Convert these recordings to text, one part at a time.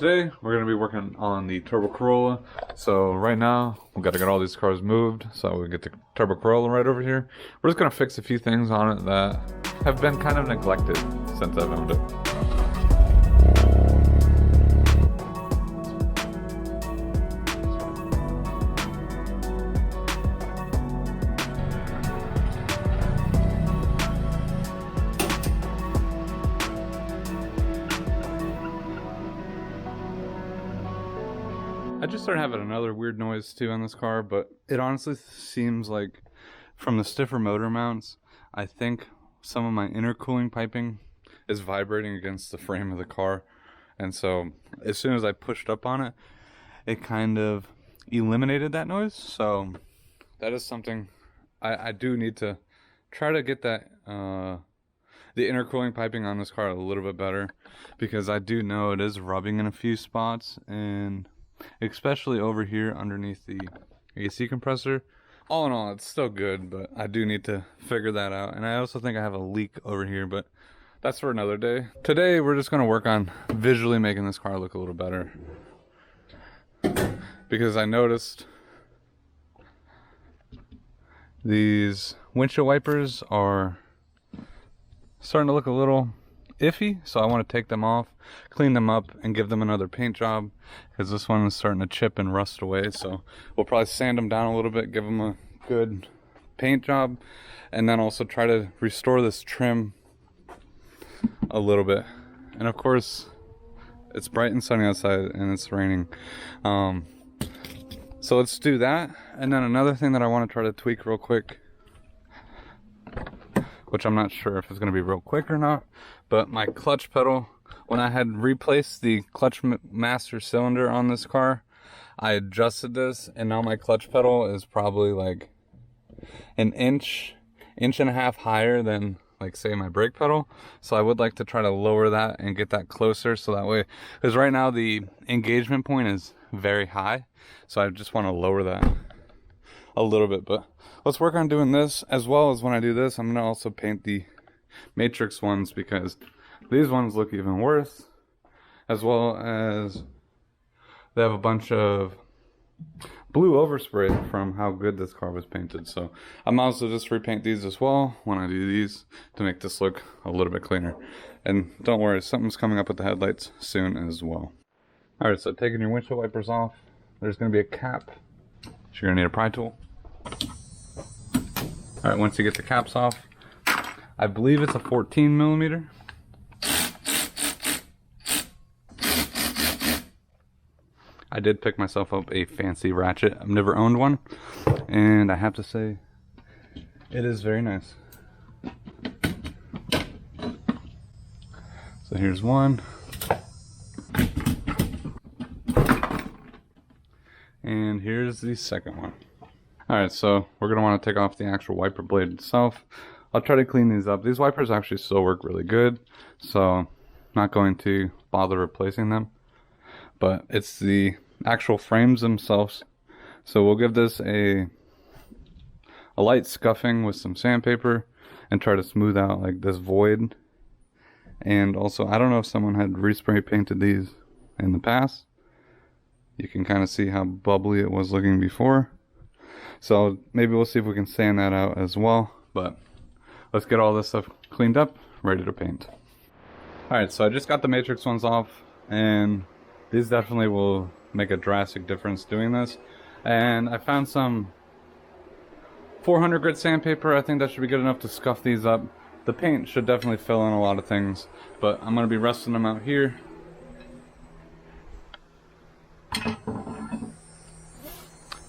today we're going to be working on the Turbo Corolla. So right now we've got to get all these cars moved so we get the Turbo Corolla right over here. We're just going to fix a few things on it that have been kind of neglected since I've owned it. I just started having another weird noise too on this car, but it honestly seems like from the stiffer motor mounts, I think some of my intercooling piping is vibrating against the frame of the car. And so as soon as I pushed up on it, it kind of eliminated that noise. So that is something I do need to try to get that, the intercooling piping on this car a little bit better, because I do know it is rubbing in a few spots, and especially over here underneath the AC compressor. All in all, it's still good, but I do need to figure that out. And I also think I have a leak over here, but that's for another day. Today, we're just going to work on visually making this car look a little better, because I noticed these windshield wipers are starting to look a little iffy, so I want to take them off, clean them up, and give them another paint job, because this one is starting to chip and rust away. So we'll probably sand them down a little bit, give them a good paint job, and then also try to restore this trim a little bit. And of course, it's bright and sunny outside and it's raining, so let's do that. And then another thing that I want to try to tweak real quick, which I'm not sure if it's going to be real quick or not, but my clutch pedal, when I had replaced the clutch master cylinder on this car, I adjusted this, and now my clutch pedal is probably like an inch and a half higher than, like, say, my brake pedal. So I would like to try to lower that and get that closer, so that way, because right now the engagement point is very high, so I just want to lower that a little bit. But let's work on doing this, as well as when I do this, I'm going to also paint the matrix ones, because these ones look even worse, as well as they have a bunch of blue overspray from how good this car was painted. So I might also just repaint these as well when I do these to make this look a little bit cleaner. And don't worry, something's coming up with the headlights soon as well. Alright, so taking your windshield wipers off, there's going to be a cap, so you're going to need a pry tool. Alright, once you get the caps off, I believe it's a 14 millimeter. I did pick myself up a fancy ratchet. I've never owned one, and I have to say, it is very nice. So here's one. And here's the second one. Alright, so we're going to want to take off the actual wiper blade itself. I'll try to clean these up. These wipers actually still work really good, so I'm not going to bother replacing them. But it's the actual frames themselves. So we'll give this a light scuffing with some sandpaper and try to smooth out like this void. And also, I don't know if someone had respray painted these in the past. You can kind of see how bubbly it was looking before. So maybe we'll see if we can sand that out as well. But let's get all this stuff cleaned up, ready to paint. Alright, so I just got the matrix ones off, and these definitely will make a drastic difference doing this. And I found some 400 grit sandpaper. I think that should be good enough to scuff these up. The paint should definitely fill in a lot of things, but I'm going to be resting them out here.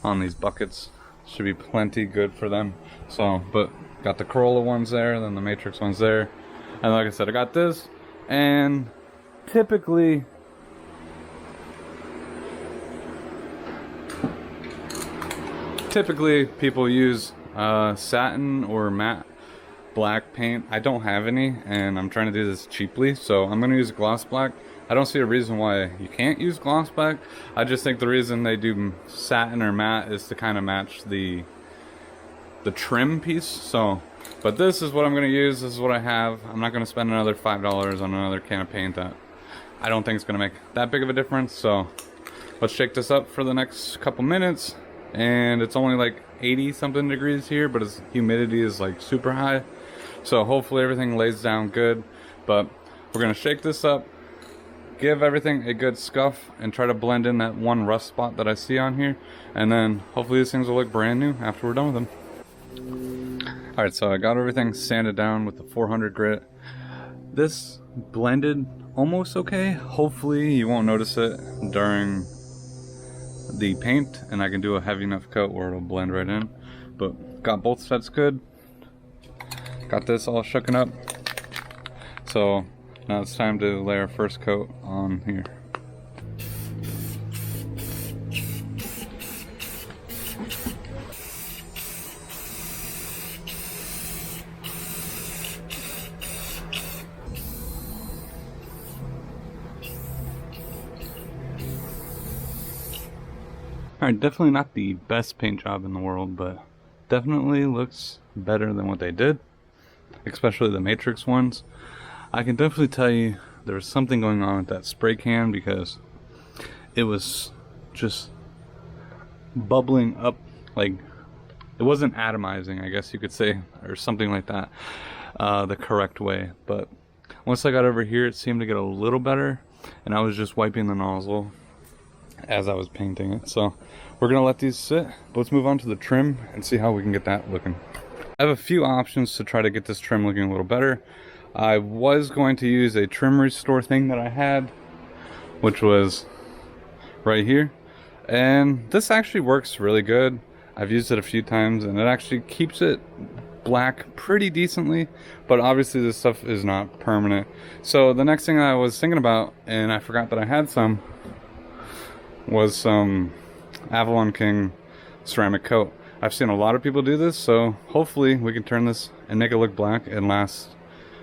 On these buckets. Should be plenty good for them. So, but got the Corolla ones there, then the matrix ones there. And like I said, I got this, and typically people use satin or matte black paint. I don't have any, and I'm trying to do this cheaply, so I'm going to use gloss black. I don't see a reason why you can't use gloss black. I just think the reason they do satin or matte is to kind of match the trim piece. So, but this is what I'm going to use. This is what I have. I'm not going to spend another $5 on another can of paint that I don't think it's gonna make that big of a difference. So let's shake this up for the next couple minutes. And it's only like 80 something degrees here, but its humidity is like super high. So hopefully everything lays down good. But we're gonna shake this up, give everything a good scuff, and try to blend in that one rust spot that I see on here. And then hopefully these things will look brand new after we're done with them. All right, so I got everything sanded down with the 400 grit. This blended almost okay. Hopefully you won't notice it during the paint, and I can do a heavy enough coat where it'll blend right in. But got both sets good. Got this all shooken up. So now it's time to lay our first coat on here. Alright, definitely not the best paint job in the world, but definitely looks better than what they did, especially the Matrix ones. I can definitely tell you there was something going on with that spray can, because it was just bubbling up, like it wasn't atomizing, I guess you could say, or something like that, the correct way. But once I got over here, it seemed to get a little better, and I was just wiping the nozzle as I was painting it. So we're gonna let these sit, but let's move on to the trim and see how we can get that looking. I have a few options to try to get this trim looking a little better. I was going to use a trim restore thing that I had, which was right here, and this actually works really good. I've used it a few times and it actually keeps it black pretty decently, but obviously this stuff is not permanent. So the next thing I was thinking about, and I forgot that I had some, was some Avalon King ceramic coat. I've seen a lot of people do this, so hopefully we can turn this and make it look black and last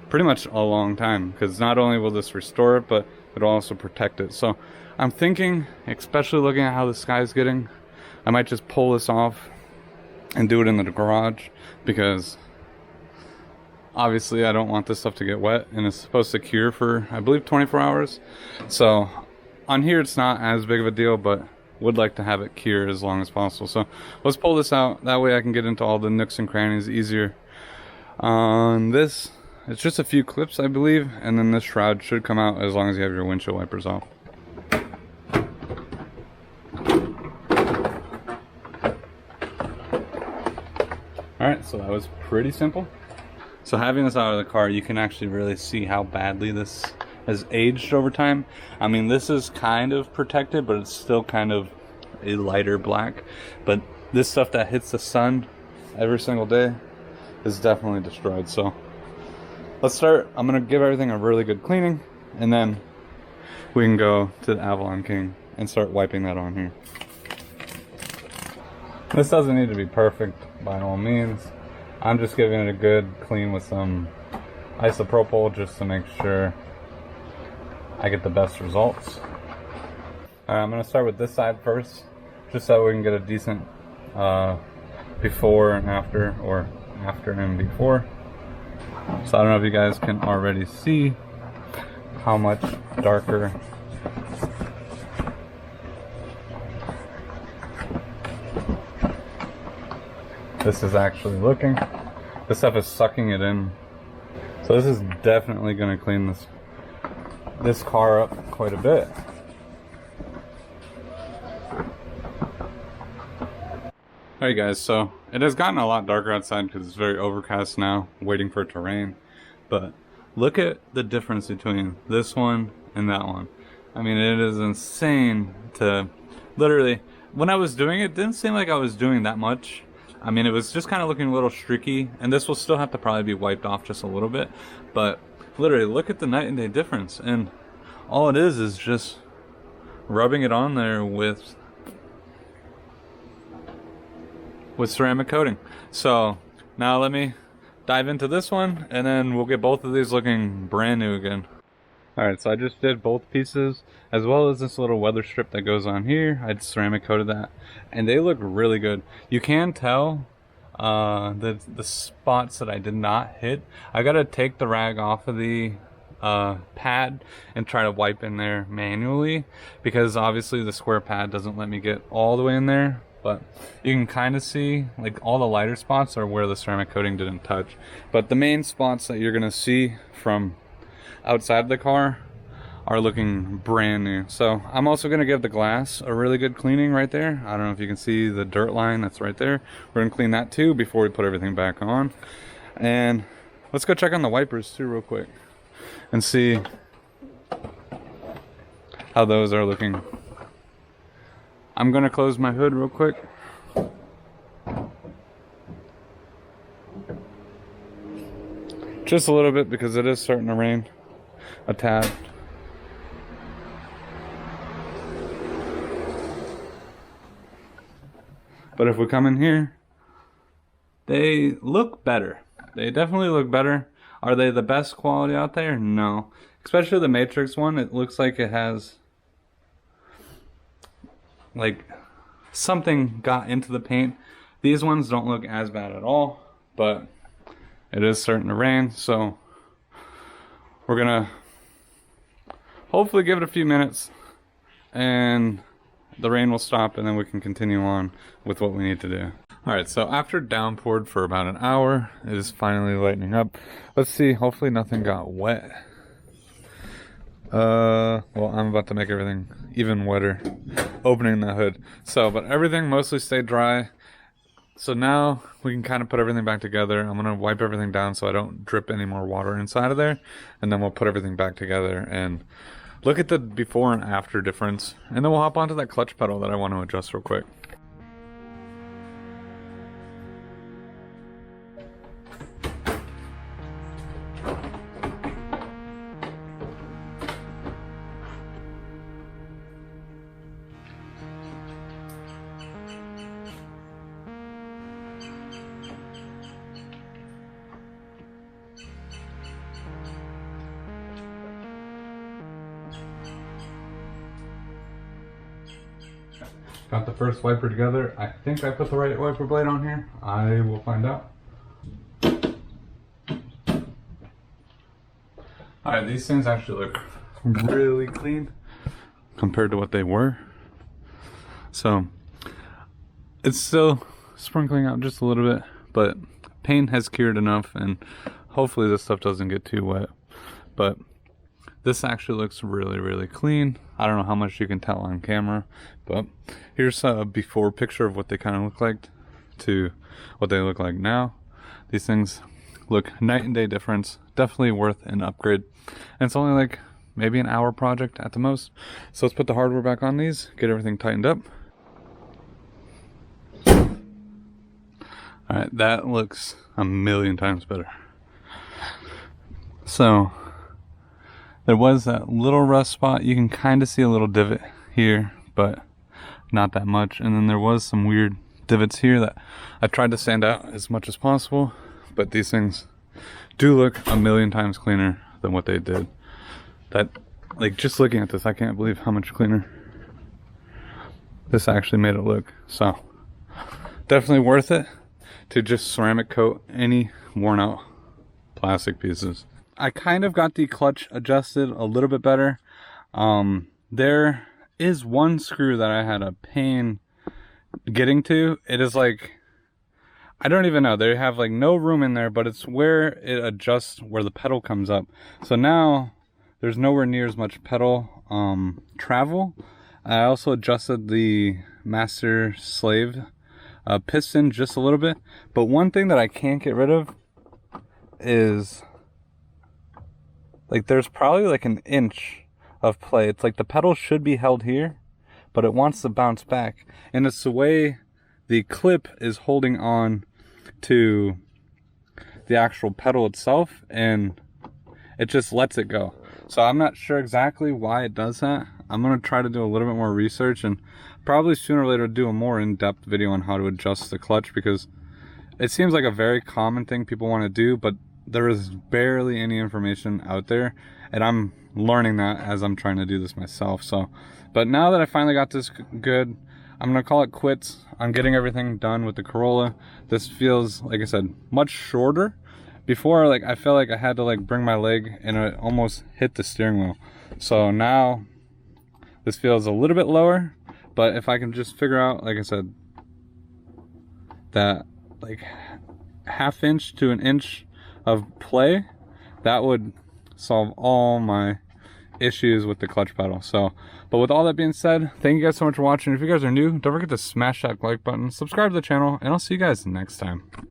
pretty much a long time, because not only will this restore it, but it'll also protect it. So I'm thinking, especially looking at how the sky's getting, I might just pull this off and do it in the garage, because obviously I don't want this stuff to get wet, and it's supposed to cure for, I believe, 24 hours. So on here it's not as big of a deal, but would like to have it cure as long as possible. So let's pull this out, that way I can get into all the nooks and crannies easier. On this, it's just a few clips, I believe, and then this shroud should come out as long as you have your windshield wipers off. Alright, so that was pretty simple. So having this out of the car, you can actually really see how badly this has aged over time. I mean, this is kind of protected, but it's still kind of a lighter black. But this stuff that hits the sun every single day is definitely destroyed. So let's start. I'm gonna give everything a really good cleaning, and then we can go to the Avalon King and start wiping that on here. This doesn't need to be perfect by all means. I'm just giving it a good clean with some isopropyl just to make sure I get the best results. Alright, I'm going to start with this side first, just so we can get a decent before and after, or after and before. So I don't know if you guys can already see how much darker this is actually looking. This stuff is sucking it in. So this is definitely going to clean this car up quite a bit. Alright guys, so it has gotten a lot darker outside because it's very overcast now, waiting for it to rain. But look at the difference between this one and that one. I mean, it is insane to literally, when I was doing it, it didn't seem like I was doing that much. I mean, it was just kind of looking a little streaky, and this will still have to probably be wiped off just a little bit, but literally look at the night and day difference. And all it is just rubbing it on there with ceramic coating. So now let me dive into this one, and then we'll get both of these looking brand new again. Alright, so I just did both pieces, as well as this little weather strip that goes on here. I ceramic coated that, and they look really good. You can tell the spots that I did not hit. I gotta take the rag off of the pad and try to wipe in there manually, because obviously the square pad doesn't let me get all the way in there, but you can kind of see like all the lighter spots are where the ceramic coating didn't touch. But the main spots that you're gonna see from outside the car are looking brand new. So I'm also gonna give the glass a really good cleaning right there. I don't know if you can see the dirt line that's right there. We're gonna clean that too before we put everything back on. And let's go check on the wipers too real quick and see how those are looking. I'm gonna close my hood real quick. Just a little bit because it is starting to rain a tad. But if we come in here, they look better. They definitely look better. Are they the best quality out there? No. Especially the Matrix one, it looks like it has like something got into the paint. These ones don't look as bad at all, but it is starting to rain, so we're gonna hopefully give it a few minutes and the rain will stop, and then we can continue on with what we need to do. Alright, so after downpoured for about an hour, it is finally lightening up. Let's see, hopefully nothing got wet. Well, I'm about to make everything even wetter opening the hood. So, but everything mostly stayed dry. So now we can kind of put everything back together. I'm gonna wipe everything down so I don't drip any more water inside of there, and then we'll put everything back together and look at the before and after difference, and then we'll hop onto that clutch pedal that I want to adjust real quick. Got the first wiper together. I think I put the right wiper blade on here. I will find out. Alright, these things actually look really clean compared to what they were. So, it's still sprinkling out just a little bit, but paint has cured enough, and hopefully this stuff doesn't get too wet. But this actually looks really, really clean. I don't know how much you can tell on camera, but here's a before picture of what they kind of look like to what they look like now. These things look night and day difference. Definitely worth an upgrade. And it's only like maybe an hour project at the most. So let's put the hardware back on these, get everything tightened up. Alright, that looks a million times better. So there was that little rust spot. You can kind of see a little divot here, but not that much. And then there was some weird divots here that I tried to sand out as much as possible, but these things do look a million times cleaner than what they did. That, like, just looking at this, I can't believe how much cleaner this actually made it look. So definitely worth it to just ceramic coat any worn out plastic pieces. I kind of got the clutch adjusted a little bit better. There is one screw that I had a pain getting to. It is like, I don't even know. They have like no room in there, but it's where it adjusts where the pedal comes up. So now there's nowhere near as much pedal travel. I also adjusted the master slave piston just a little bit. But one thing that I can't get rid of is, like, there's probably like an inch of play. It's like the pedal should be held here, but it wants to bounce back. And it's the way the clip is holding on to the actual pedal itself, and it just lets it go. So I'm not sure exactly why it does that. I'm going to try to do a little bit more research, and probably sooner or later do a more in-depth video on how to adjust the clutch, because it seems like a very common thing people want to do, but there is barely any information out there, and I'm learning that as I'm trying to do this myself. So, but now that I finally got this good, I'm gonna call it quits. I'm getting everything done with the Corolla. This feels, like I said, much shorter before, like, I felt like I had to like bring my leg and it almost hit the steering wheel. So now this feels a little bit lower, but if I can just figure out, like I said, that like ½ inch to an inch of play, that would solve all my issues with the clutch pedal. So, but with all that being said, thank you guys so much for watching. If you guys are new, don't forget to smash that like button, subscribe to the channel, and I'll see you guys next time.